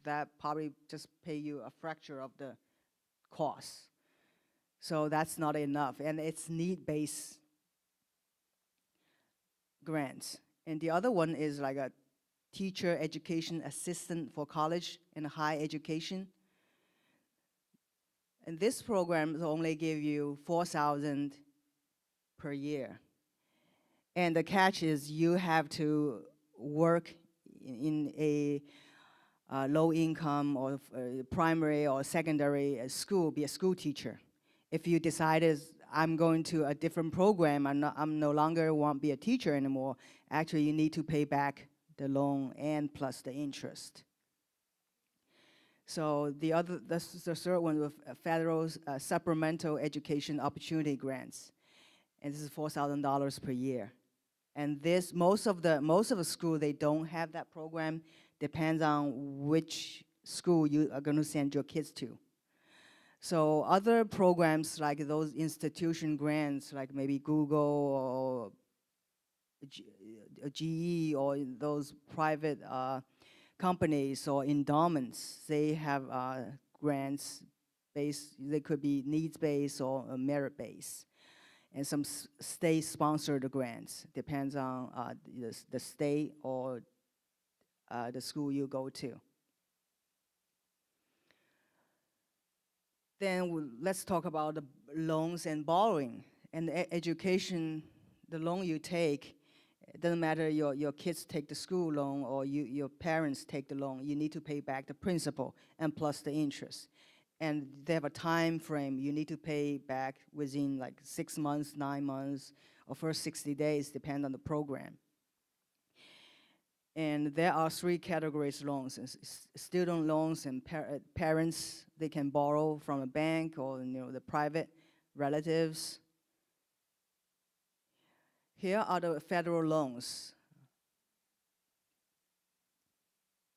that probably just pay you a fraction of the cost. So that's not enough, and it's need-based grants. And the other one is like a teacher education assistant for college and higher education. And this program only give you 4,000 per year. And the catch is you have to work in a low income or primary or secondary school, be a school teacher. If you decided I'm going to a different program, I'm no longer want to be a teacher anymore, actually you need to pay back the loan and plus the interest. So the third one with federal supplemental education opportunity grants, and this is $4,000 per year. And this most of the school they don't have that program. Depends on which school you are going to send your kids to. So other programs like those institution grants, like maybe Google or GE or those private companies or endowments, they have grants based, they could be needs-based or merit-based. And some state-sponsored grants, depends on the state or the school you go to. Then let's talk about the loans and borrowing. And education, the loan you take, it doesn't matter your kids take the school loan or your parents take the loan, you need to pay back the principal and plus the interest. And they have a time frame, you need to pay back within like 6 months, 9 months, or first 60 days, depend on the program. And there are 3 categories loans: student loans and parents, they can borrow from a bank or the private relatives. Here are the federal loans.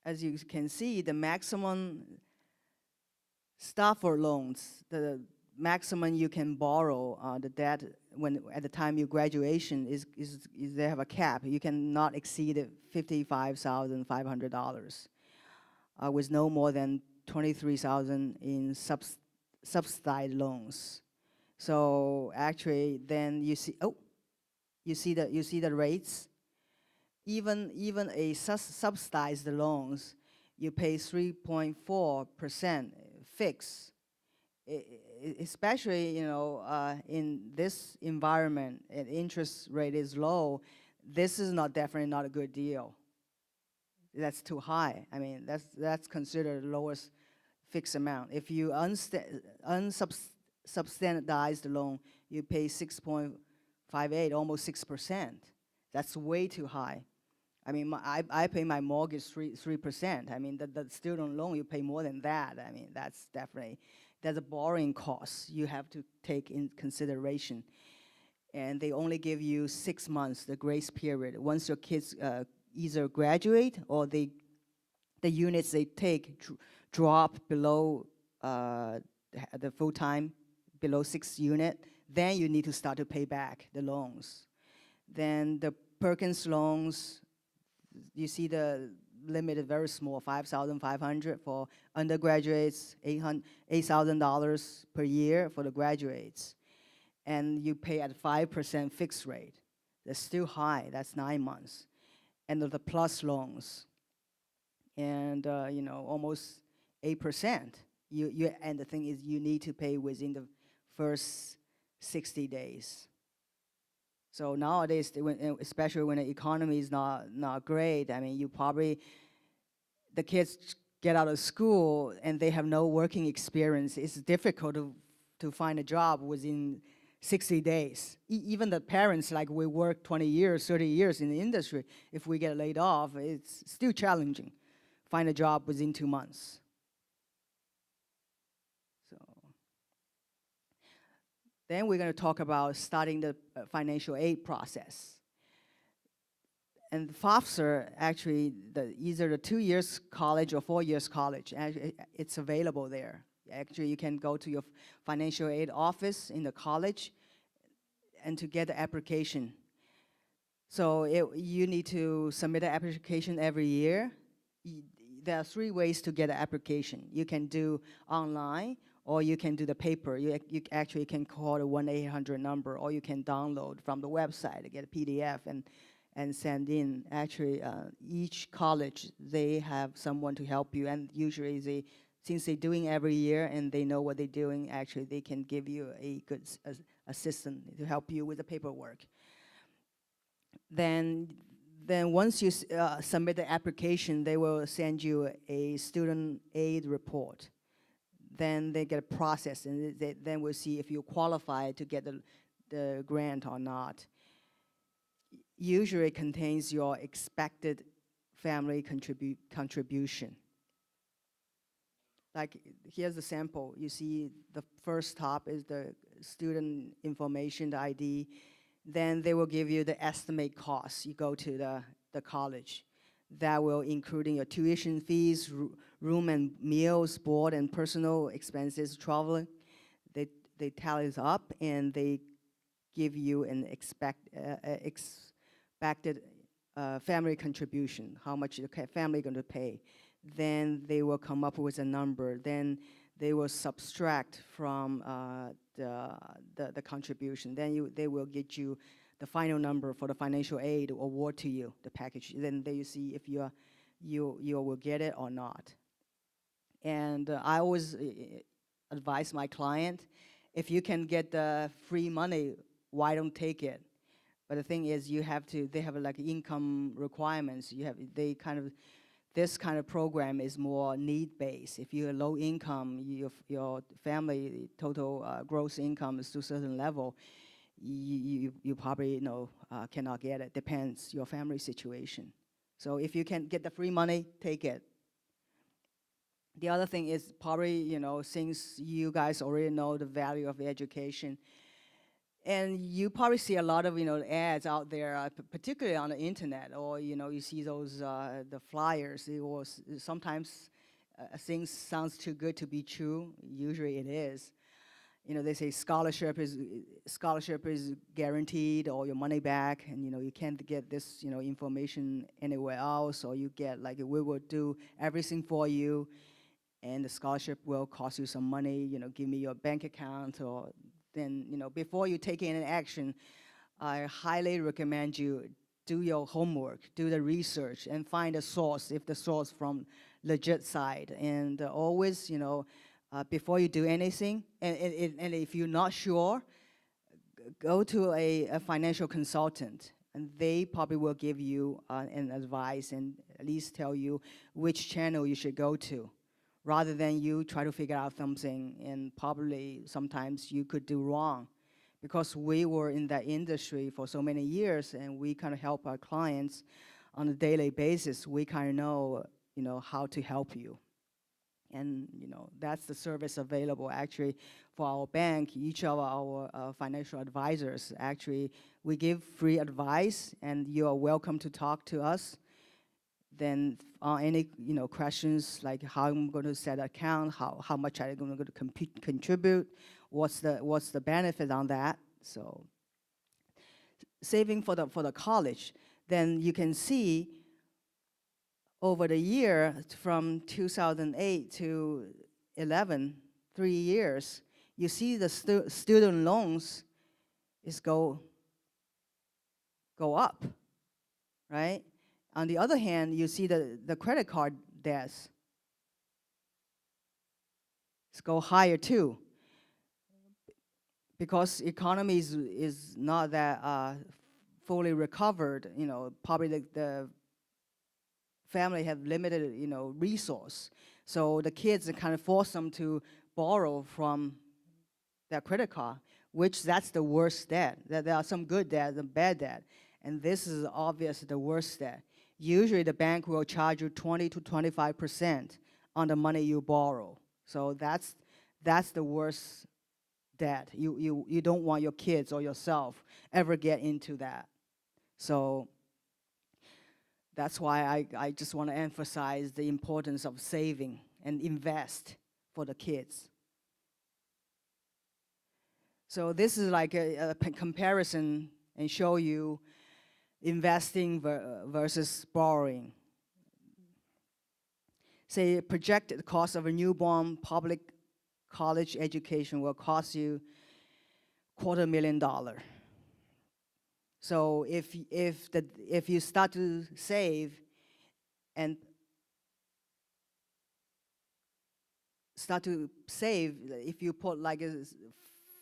As you can see, the maximum Stafford loans, the maximum you can borrow the debt when at the time you graduation is they have a cap. You cannot exceed $55,500 with no more than $23,000 in subsidized loans. So actually, then you see you see the rates. Even a subsidized loans, you pay 3.4% fixed. Especially in this environment, and interest rate is low. This is definitely not a good deal. That's too high. I mean, that's considered the lowest fixed amount. If you unsubsidized loan, you pay 6.58, almost 6%. That's way too high. I mean, I pay my mortgage 3%. I mean, the student loan, you pay more than that. I mean, that's a borrowing cost you have to take in consideration. And they only give you 6 months, the grace period. Once your kids either graduate or the units they take drop below the full time, below 6 unit, then you need to start to pay back the loans. Then the Perkins loans, you see the limit is very small, $5,500 for undergraduates, $8,000 per year for the graduates. And you pay at 5% fixed rate. That's still high, that's 9 months. And the plus loans, and almost 8%. And the thing is, you need to pay within the first 60 days. So nowadays, especially when the economy is not great, I mean, the kids get out of school and they have no working experience. It's difficult to find a job within 60 days. Even the parents, like we work 20 years, 30 years in the industry, if we get laid off, it's still challenging. Find a job within 2 months. So then we're going to talk about starting the financial aid process. And FAFSA, actually, either the 2 years college or 4 years college, it's available there. Actually, you can go to your financial aid office in the college and to get the application. So you need to submit an application every year. there are 3 ways to get an application. You can do online, or you can do the paper. You actually can call the 1-800 number, or you can download from the website, get a PDF and send in. Actually, each college, they have someone to help you, and usually since they're doing every year and they know what they're doing, actually they can give you a good assistant to help you with the paperwork. Then once you submit the application, they will send you a student aid report. Then they get processed, and then we'll see if you qualify to get the grant or not. Usually it contains your expected family contribution. Like, here's a sample. You see the first top is the student information, the ID. Then they will give you the estimate costs. You go to the college. That will including your tuition fees, room and meals, board and personal expenses, traveling. They tally it up, and they give you an expected family contribution, how much the family going to pay. Then they will come up with a number. Then they will subtract from the contribution. Then they will get you the final number for the financial aid award to you, the package. Then you see if you will get it or not. And I always advise my client, if you can get the free money, why don't take it? But the thing is, they have like income requirements. This kind of program is more need-based. If you're low income, your family total gross income is to a certain level, you probably cannot get it. Depends your family situation. So if you can get the free money, take it. The other thing is probably, since you guys already know the value of education, and you probably see a lot of ads out there, particularly on the internet, or you see those the flyers. Or sometimes things sounds too good to be true. Usually it is. They say scholarship is guaranteed, or your money back, and you can't get this information anywhere else, or you get like we will do everything for you, and the scholarship will cost you some money. Give me your bank account, or then, before you take any action, I highly recommend you do your homework, do the research, and find a source, if the source from legit side. And always, before you do anything, and if you're not sure, go to a financial consultant, and they probably will give you an advice and at least tell you which channel you should go to, rather than you try to figure out something, and probably sometimes you could do wrong. Because we were in that industry for so many years, and we kind of help our clients on a daily basis. We kind of know, how to help you. And, that's the service available actually for our bank. Each of our financial advisors, actually, we give free advice, and you are welcome to talk to us. Then any questions like how I'm going to set an account, how much I'm going to contribute, what's the benefit on that. So saving for the college, then you can see over the year from 2008 to 11, 3 years, you see the student loans is go up, right? On the other hand, you see the credit card debts go higher too, because economy is not that fully recovered. Probably the family have limited resource, so the kids kind of force them to borrow from their credit card, which that's the worst debt. There are some good debt and bad debt, and this is obviously the worst debt. Usually the bank will charge you 20 to 25% on the money you borrow. So that's the worst debt. You don't want your kids or yourself ever get into that. So that's why I just want to emphasize the importance of saving and invest for the kids. So this is like a comparison and show you investing versus borrowing. say projected cost of a newborn public college education will cost you $250,000. So if you start to save and if you put like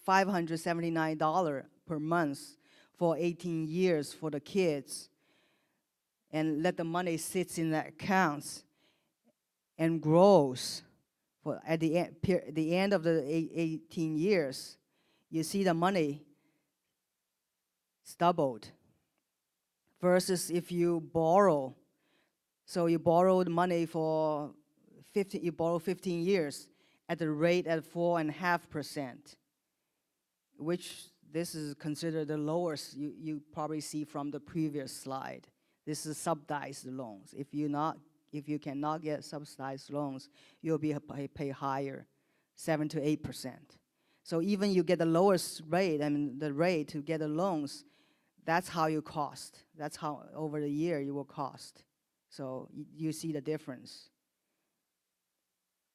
$579 per month for 18 years for the kids, and let the money sit in the accounts and grows for at the end of the 18 years, you see the money is doubled. Versus if you borrow, so you borrowed money for 15 years at the rate at 4.5%, which this is considered the lowest you probably see from the previous slide. This is subsidized loans. If you cannot get subsidized loans, you'll be pay higher, 7 to 8%. So even you get the lowest rate, I mean the rate to get the loans, that's how you cost. That's how over the year you will cost. So you see the difference.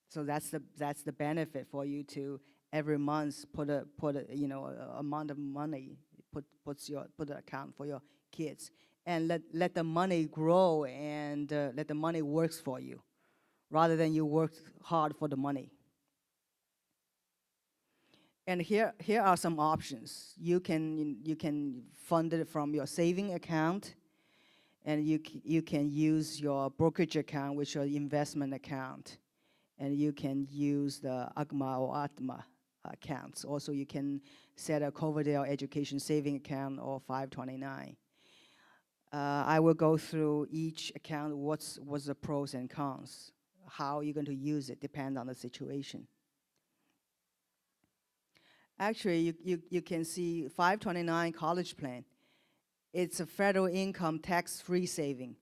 So that's the benefit for you to every month put a amount of money, put the account for your kids, and let the money grow, and let the money works for you, rather than you work hard for the money. And here are some options. You can fund it from your saving account, and you can use your brokerage account, which is your investment account, and you can use the AGMA or ATMA accounts. Also, you can set a Coverdell Education Saving Account or 529. I will go through each account, what's the pros and cons. How you're going to use it depends on the situation. Actually, you can see 529 college plan. It's a federal income tax-free saving.